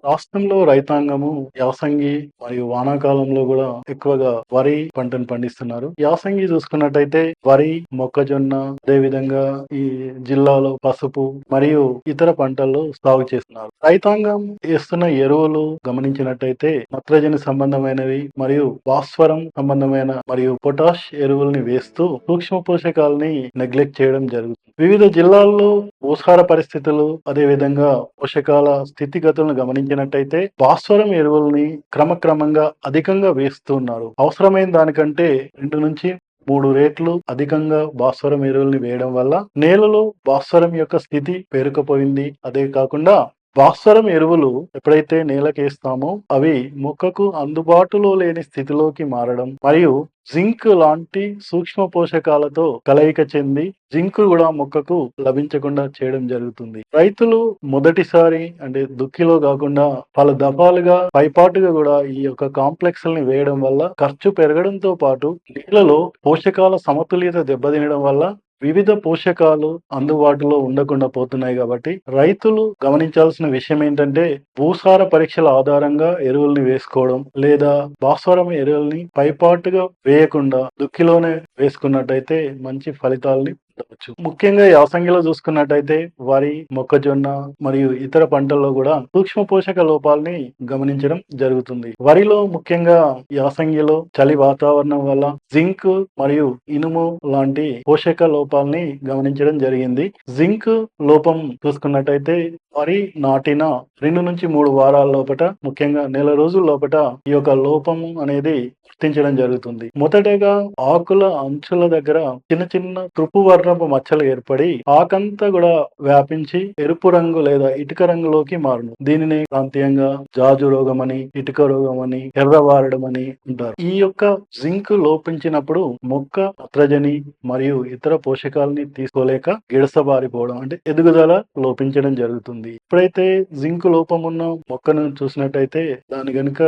రాష్ట్రంలో రైతాంగము యాసంగి మరియు వానాకాలంలో కూడా ఎక్కువగా వరి పంటను పండిస్తున్నారు. యాసంగి చూసుకున్నట్టయితే వరి, మొక్కజొన్న, అదే విధంగా ఈ జిల్లాలో పసుపు మరియు ఇతర పంటలు సాగు చేస్తున్నారు. రైతాంగం వేస్తున్న ఎరువులు గమనించినట్టయితే నత్రజని సంబంధమైనవి మరియు భాస్వరం సంబంధమైన మరియు పొటాష్ ఎరువుల్ని వేస్తూ సూక్ష్మ పోషకాలని నెగ్లెక్ట్ చేయడం జరుగుతుంది. వివిధ జిల్లాల్లో భూసార పరిస్థితులు, అదే విధంగా పోషకాల స్థితిగతులను గమనించినట్టయితే భాస్వరం ఎరువుల్ని క్రమక్రమంగా అధికంగా వేస్తున్నారు. అవసరమైన దానికంటే 2 నుంచి 3 రేట్లు అధికంగా భాస్వరం ఎరువుల్ని వేయడం వల్ల నేలలో భాస్వరం యొక్క స్థితి పేరుకుపోయింది. అదే కాకుండా భాస్వరం ఎరువులు ఎప్పుడైతే నేలకేస్తామో అవి మొక్కకు అందుబాటులో లేని స్థితిలోకి మారడం మరియు జింక్ లాంటి సూక్ష్మ పోషకాలతో కలయిక చెంది జింక్ కూడా మొక్కకు లభించకుండా చేయడం జరుగుతుంది. రైతులు మొదటిసారి అంటే దుక్కిలో కాకుండా పలు దఫాలుగా పైపాటుగా కూడా ఈ యొక్క కాంప్లెక్స్ ని వేయడం వల్ల ఖర్చు పెరగడంతో పాటు నీళ్లలో పోషకాల సమతుల్యత దెబ్బతినడం వల్ల వివిధ పోషకాలు అందుబాటులో ఉండకుండా పోతున్నాయి. కాబట్టి రైతులు గమనించాల్సిన విషయం ఏంటంటే భూసార పరీక్షల ఆధారంగా ఎరువుల్ని వేసుకోవడం లేదా భాస్వరం ఎరువుల్ని పైపాటుగా వేయకుండా దుక్కిలోనే వేసుకున్నట్టయితే మంచి ఫలితాలని పొందవచ్చు. ముఖ్యంగా యాసంగిలో చూసుకున్నట్టయితే వరి, మొక్కజొన్న మరియు ఇతర పంటల్లో కూడా సూక్ష్మ పోషక లోపాలని గమనించడం జరుగుతుంది. వరిలో ముఖ్యంగా యాసంగిలో చలి వాతావరణం వల్ల జింక్ మరియు ఇనుము లాంటి పోషక లోపాలని గమనించడం జరిగింది. జింక్ లోపం చూసుకున్నట్టయితే వరి నాటిన 2 నుంచి 3 వారాల లోపట, ముఖ్యంగా నెల రోజుల లోపట ఈ యొక్క లోపం అనేది గుర్తించడం జరుగుతుంది. మొదటగా ఆకుల అంచుల దగ్గర చిన్న చిన్న త్రుపు వర్ణపు మచ్చలు ఏర్పడి ఆకంతా కూడా వ్యాపించి ఎరుపు రంగు లేదా ఇటుక రంగులోకి మారును. దీనిని ప్రాంతీయంగా జాజు రోగం అని, ఇటుక రోగం అని, ఎర్రవారడం అని అంటారు. ఈ యొక్క జింక్ లోపించినప్పుడు మొక్క నత్రజని మరియు ఇతర పోషకాలని తీసుకోలేక గిడసబారిపోవడం అంటే ఎదుగుదల లోపించడం జరుగుతుంది. ఎప్పుడైతే జింక్ లోపం ఉన్న మొక్కను చూసినట్టయితే దాని గనుక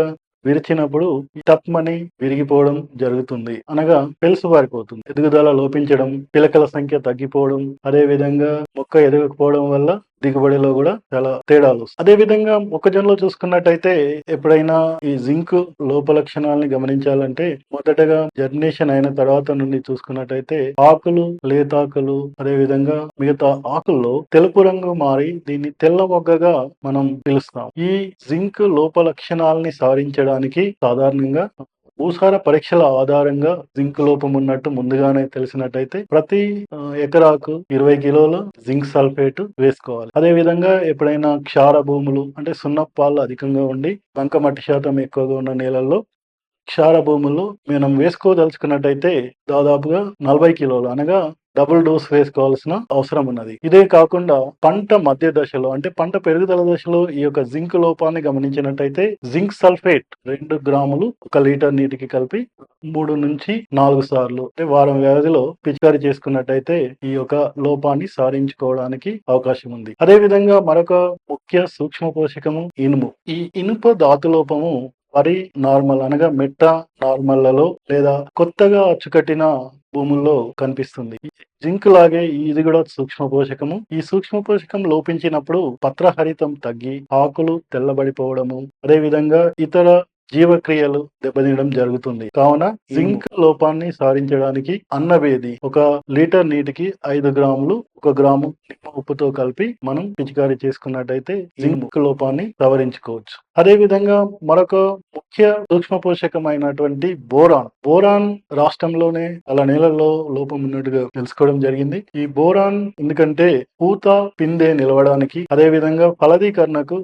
విరిచినప్పుడు తప్మని విరిగిపోవడం జరుగుతుంది. అనగా పెలుసుబారిపోతుంది. ఎదుగుదల లోపించడం, పిలకల సంఖ్య తగ్గిపోవడం, అదే విధంగా మొక్క ఎదగకపోవడం వల్ల దిగుబడిలో కూడా చాలా తేడాలు. అదే విధంగా మొక్కజొన్నలో చూసుకున్నట్టయితే ఎప్పుడైనా ఈ జింక్ లోప లక్షణాలని గమనించాలంటే మొదటగా జర్మినేషన్ అయిన తర్వాత నుండి చూసుకున్నట్టయితే ఆకులు, లేతాకులు, అదే విధంగా మిగతా ఆకుల్లో తెలుపు రంగు మారి దీన్ని తెల్ల మొగ్గగా మనం పిలుస్తాం. ఈ జింక్ లోప లక్షణాలని సాధించడానికి సాధారణంగా భూసార పరీక్షల ఆధారంగా జింక్ లోపం ఉన్నట్టు ముందుగానే తెలిసినట్టయితే ప్రతి ఎకరాకు 20 కిలోల జింక్ సల్ఫేట్ వేసుకోవాలి. అదే విధంగా ఎప్పుడైనా క్షార భూములు అంటే సున్నపాలు అధికంగా ఉండి బంక మట్టి శాతం ఎక్కువగా ఉన్న నేలల్లో క్షార భూముల్లో మనం వేసుకోదలుచుకున్నట్టయితే దాదాపుగా 40 కిలోలు అనగా డబుల్ డోస్ వేసుకోవాల్సిన అవసరం ఉన్నది. ఇదే కాకుండా పంట మధ్య దశలో అంటే పంట పెరుగుదల దశలో ఈ యొక్క జింక్ లోపాన్ని గమనించినట్టయితే జింక్ సల్ఫేట్ 2 గ్రాములు 1 లీటర్ నీటికి కలిపి 3 నుంచి 4 సార్లు అంటే వారం వ్యవధిలో పిచికారీ చేసుకున్నట్టయితే ఈ యొక్క లోపాన్ని సాధించుకోవడానికి అవకాశం ఉంది. అదే విధంగా మరొక ముఖ్య సూక్ష్మ పోషకము ఇనుము. ఈ ఇనుప ధాతు లోపము వరి నార్మల్ అనగా మెట్ట నార్మల్లలో లేదా కొత్తగా అచ్చుకట్టిన భూముల్లో కనిపిస్తుంది. జింక్ లాగే ఇది కూడా సూక్ష్మ పోషకము. ఈ సూక్ష్మ పోషకం లోపించినప్పుడు పత్రహరితం తగ్గి ఆకులు తెల్లబడిపోవడము, అదే విధంగా ఇతర జీవక్రియలు దెబ్బతినడం జరుగుతుంది. కావున జింక్ లోపాన్ని సాధించడానికి అన్నవేది 1 లీటర్ నీటికి 5 గ్రాములు 1 గ్రాము నిమ్మ ఉప్పుతో కలిపి మనం పిచికారీ చేసుకున్నట్టయితే జింక్ లోపాన్ని సవరించుకోవచ్చు. అదే విధంగా మరొక ముఖ్య సూక్ష్మ పోషకమైనటువంటి బోరాన్ రాష్ట్రంలోనే అలా నేలల్లో లోపం ఉన్నట్టుగా తెలుసుకోవడం జరిగింది. ఈ బోరాన్ ఎందుకంటే పూత పిందె నిలవడానికి, అదే విధంగా ఫలదీకరణకు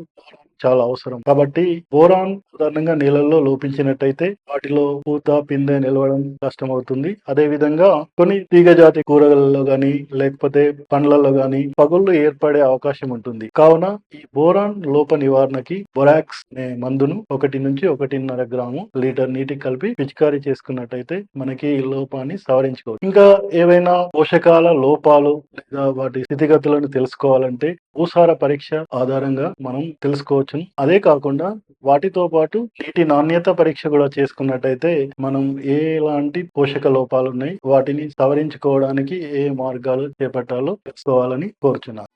చాలా అవసరం. కాబట్టి బోరాన్ సాధారణంగా నీళ్ళల్లో లోపించినట్టయితే వాటిలో పూత, పిందె నిలవడం కష్టమవుతుంది. అదే విధంగా కొన్ని తీగజాతి కూరగాయలలో గాని లేకపోతే పండ్లలో గాని పగుళ్లు ఏర్పడే అవకాశం ఉంటుంది. కావున ఈ బోరాన్ లోప నివారణకి బొరాక్స్ అనే మందును 1 నుంచి 1.5 గ్రాము లీటర్ నీటికి కలిపి పిచికారీ చేసుకున్నట్టయితే మనకి ఈ లోపాన్ని సవరించుకోవచ్చు. ఇంకా ఏవైనా పోషకాల లోపాలు లేదా వాటి స్థితిగతులను తెలుసుకోవాలంటే భూసార పరీక్ష ఆధారంగా మనం తెలుసుకోవచ్చును. అదే కాకుండా వాటితో పాటు నీటి నాణ్యత పరీక్ష కూడా చేసుకున్నట్టయితే మనం ఎలాంటి పోషక లోపాలు ఉన్నాయి, వాటిని సవరించుకోవడానికి ఏ మార్గాలు చేపట్టాలో తెలుసుకోవాలని కోరుచున్నాను.